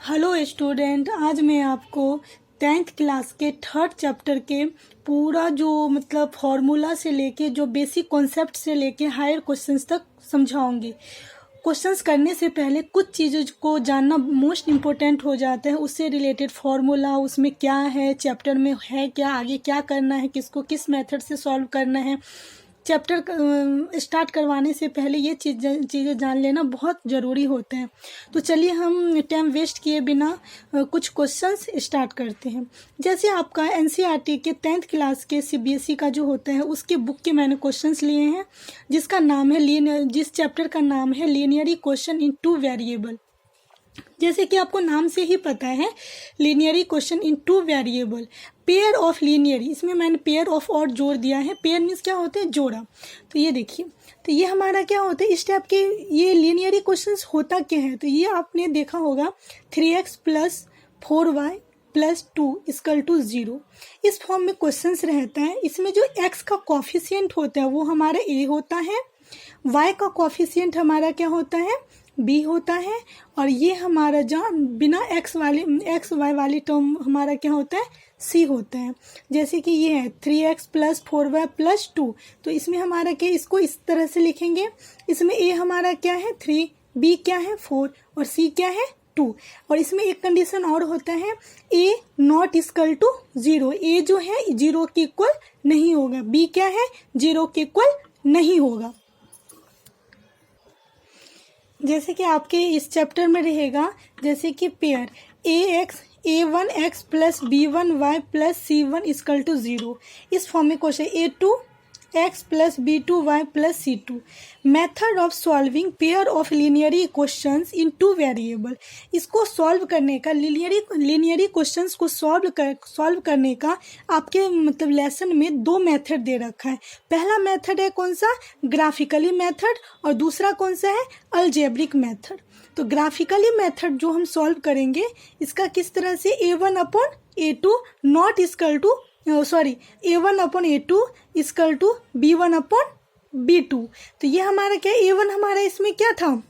Hello student, आज मैं आपको 10th क्लास के थर्ड चैप्टर के पूरा जो फार्मूला से लेके जो बेसिक कॉन्सेप्ट से लेके हायर क्वेश्चंस तक समझाऊंगी। क्वेश्चंस करने से पहले कुछ चीज़ों को जानना मोस्ट इम्पोर्टेंट हो जाता है। उससे रिलेटेड फार्मूला, उसमें क्या है, चैप्टर में है क्या, आगे क्या करना है, किसको किस मेथड से सॉल्व करना है। चैप्टर स्टार्ट करवाने से पहले ये चीज़ें जान लेना बहुत ज़रूरी होते हैं। तो चलिए हम टाइम वेस्ट किए बिना कुछ क्वेश्चंस स्टार्ट करते हैं। जैसे आपका एनसीईआरटी के 10th क्लास के सीबीएसई का जो होता है उसके बुक के मैंने क्वेश्चंस लिए हैं, जिसका नाम है जिस चैप्टर का नाम है linear equation in two variable. जैसे कि आपको नाम से ही पता है, linear equation in two variable, pair of linear, इसमें मैंने पेयर ऑफ और जोड़ दिया है। पेयर मीन्स क्या होते हैं, जोड़ा। तो ये देखिए, तो ये हमारा क्या होता है इस टाइप के, ये लीनियर इक्वेशंस होता क्या है। तो ये आपने देखा होगा 3x plus 4y plus 2 equal to 0, इस फॉर्म में क्वेश्चंस रहता है। इसमें जो x का कॉफिशिएंट होता है वो हमारा a होता है, y का कॉफिशिएंट हमारा क्या होता है, b होता है, और ये हमारा जहाँ बिना x y वाली टर्म हमारा क्या होता है, c होता है। जैसे कि ये है 3x प्लस 4y प्लस 2, तो इसमें हमारा क्या, इसको इस तरह से लिखेंगे। इसमें a हमारा क्या है 3, b क्या है 4 और c क्या है 2। और इसमें एक कंडीशन और होता है, a not equal to 0, a जो है 0 के इक्वल नहीं होगा, b क्या है 0 के इक्वल नहीं होगा। जैसे कि आपके इस चैप्टर में रहेगा, जैसे कि pair a1x plus b1y plus c1 equal to 0, इस फॉर्म में equation a2x plus b2y plus c2। Method of solving pair of linear equations in two variable, इसको सॉल्व करने का, लीनियरी क्वेश्चंस को सॉल्व करने का आपके लेसन में दो मेथड दे रखा है। पहला मेथड है कौन सा, ग्राफिकली मेथड, और दूसरा कौन सा है, अलजेब्रिक मेथड। तो ग्राफिकली मेथड जो हम सॉल्व करेंगे, इसका किस तरह से, a1 upon a2 not equal to a1 upon a2 equal to b1 upon b2। तो ये हमारा क्या, a1 हमारा इसमें क्या था,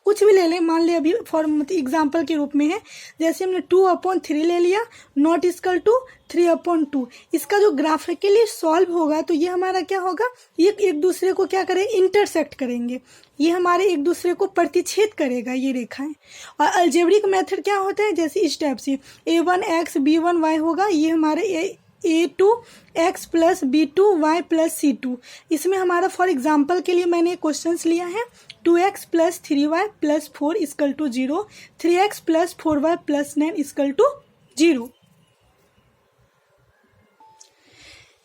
कुछ भी ले लें, मान ले अभी फॉर एग्जाम्पल के रूप में है, जैसे हमने 2/3 ले लिया, नॉट इक्वल टू 3/2। इसका जो ग्राफिकली सॉल्व होगा तो ये हमारा क्या होगा, ये एक दूसरे को क्या करें, इंटरसेक्ट करेंगे, ये हमारे एक दूसरे को प्रतिच्छेद करेगा, ये रेखाएं। और अलजेब्रिक मेथड क्या होता है, जैसे इस टाइप से a1x b1y होगा, ये हमारे a2x plus b2y plus c2। इसमें हमारा फॉर एग्जाम्पल के लिए मैंने क्वेश्चंस लिया है, 2x plus 3y plus 4 equal to 0, 3x plus 4y plus 9 equal to 0।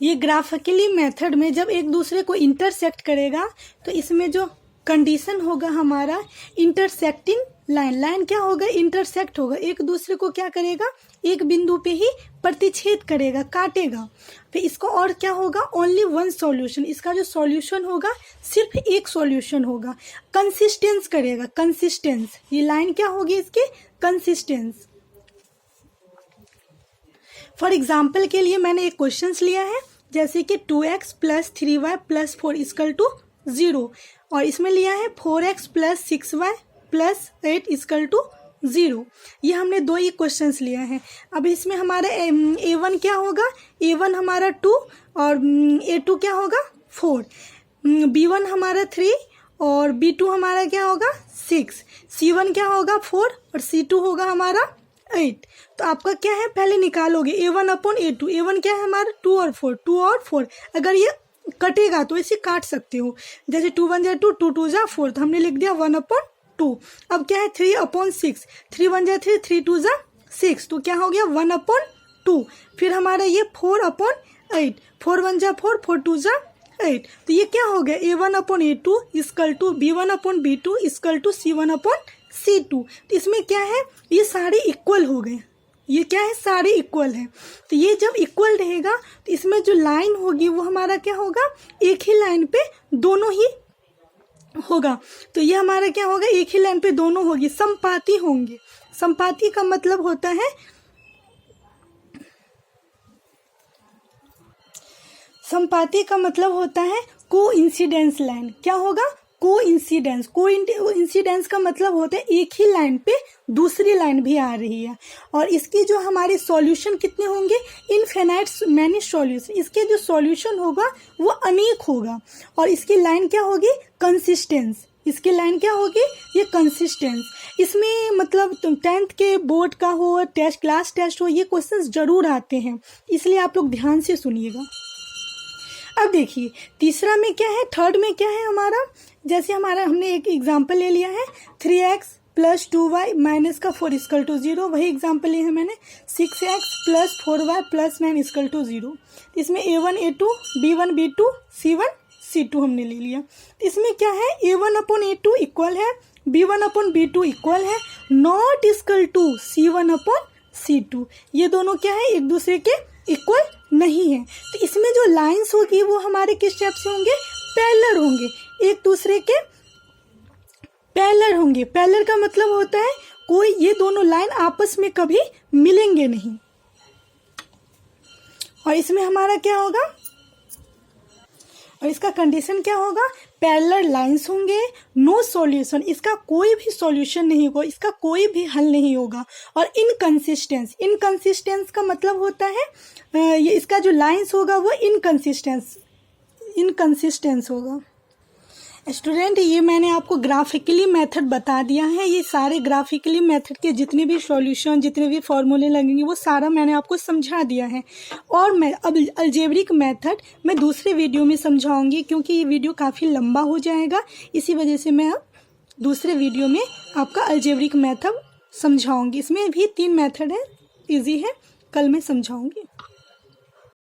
ये ग्राफिकली मेथड में जब एक दूसरे को इंटरसेक्ट करेगा तो इसमें जो कंडीशन होगा हमारा, इंटरसेक्टिंग लाइन क्या होगा, इंटरसेक्ट होगा, एक दूसरे को क्या करेगा, एक बिंदु पे ही प्रतिच्छेद करेगा, काटेगा। फिर इसको और क्या होगा, ओनली वन सॉल्यूशन, इसका जो सॉल्यूशन होगा सिर्फ एक सॉल्यूशन होगा। कंसिस्टेंस करेगा, कंसिस्टेंस, ये लाइन क्या होगी इसकी, कंसिस्टेंस। फॉर एग्जाम्पल के लिए मैंने एक क्वेश्चन लिया है, जैसे कि 2x plus 3y plus 4 equal to 0, और इसमें लिया है 4x plus 6y plus 8 equal to 0। ये हमने दो ही क्वेश्चंस लिया है। अब इसमें हमारा a1 क्या होगा, a1 हमारा 2 और a2 क्या होगा 4, b1 हमारा 3 और b2 हमारा क्या होगा 6, c1 क्या होगा 4 और c2 होगा हमारा 8। तो आपका क्या है, पहले निकालोगे a1 अपॉन a2, a1 क्या है हमारा 2 और 4, 2 और 4, अगर ये कटेगा तो इसे काट सकते हो, जैसे 2 1 जा 2, 2 2 जा 4, तो हमने लिख दिया 1/2। अब क्या है 3/6, 3 1 जा 3, 3 2 जा 6, तो क्या हो गया 1/2। फिर हमारा ये 4/8, 4 1 जा 4, 4 2 जा 8, तो ये क्या हो गया, a1 upon a2 equal to b1 upon b2 equal to c1 upon c2। तो इसमें क्या है, ये सारे इक्वल हो गए, ये क्या है, सारे इक्वल है। तो ये जब इक्वल रहेगा तो इसमें जो लाइन होगी वो हमारा क्या होगा, एक ही लाइन पे दोनों ही होगा। तो ये हमारा क्या होगा, एक ही लाइन पे दोनों होगी, समपाती होंगे। समपाती का मतलब होता है, समपाती का मतलब होता है कोइंसिडेंस लाइन। क्या होगा, कोइंसिडेंस का मतलब होता है एक ही लाइन पे दूसरी लाइन भी आ रही है। और इसकी जो हमारे सॉल्यूशन कितने होंगे, इनफिनाइट मैनी सॉल्यूशन, इसके जो सॉल्यूशन होगा वो अनेक होगा। और इसकी लाइन क्या होगी, कंसिस्टेंस, इसकी लाइन क्या होगी, ये कंसिस्टेंस। इसमें मतलब 10th के बोर्ड का हो, टेस्ट, क्लास टेस्ट हो, ये क्वेश्चंस जरूर आते हैं, इसलिए आप लोग ध्यान से सुनिएगा। अब देखिए तीसरा में क्या है, थर्ड में क्या है हमारा, जैसे हमारा हमने एक एग्जाम्पल ले लिया है 3x प्लस 2y माइनस का 4 इक्वल टू 0, वही एग्जाम्पल लिया है मैंने 6x plus 4y plus 9 equal to 0। इसमें a1 a2 b1 b2 c1 c2 हमने ले लिया। इसमें क्या है, a1 अपॉन a2 इक्वल है b1 अपॉन b2 इक्वल है, not equal to c1 upon c2, ये दोनों क्या है, एक दूसरे के इक्वल नहीं है। तो इसमें जो लाइंस होगी वो हमारे किस टाइप से होंगे, पैरेलल होंगे, एक दूसरे के पैरेलल होंगे। पैरेलल का मतलब होता है कोई ये दोनों लाइन आपस में कभी मिलेंगे नहीं। और इसमें हमारा क्या होगा, और इसका कंडीशन क्या होगा, पैरेलल लाइंस होंगे, नो सॉल्यूशन, इसका कोई भी सॉल्यूशन नहीं होगा, इसका कोई भी हल नहीं होगा। और इनकंसिस्टेंस का मतलब होता है ये इसका जो लाइंस होगा वो इनकंसिस्टेंस होगा। स्टूडेंट, ये मैंने आपको ग्राफिकली मेथड बता दिया है, ये सारे ग्राफिकली मेथड के जितने भी सॉल्यूशन, जितने भी फॉर्मूले लगेंगे वो सारा मैंने आपको समझा दिया है। और मैं अब अलजेब्रिक मेथड मैं दूसरे वीडियो में समझाऊंगी, क्योंकि ये वीडियो काफ़ी लंबा हो जाएगा, इसी वजह से मैं अब दूसरे वीडियो में आपका अलजेब्रिक मेथड समझाऊंगी। इसमें भी 3 मेथड है, ईजी है, कल मैं समझाऊंगी।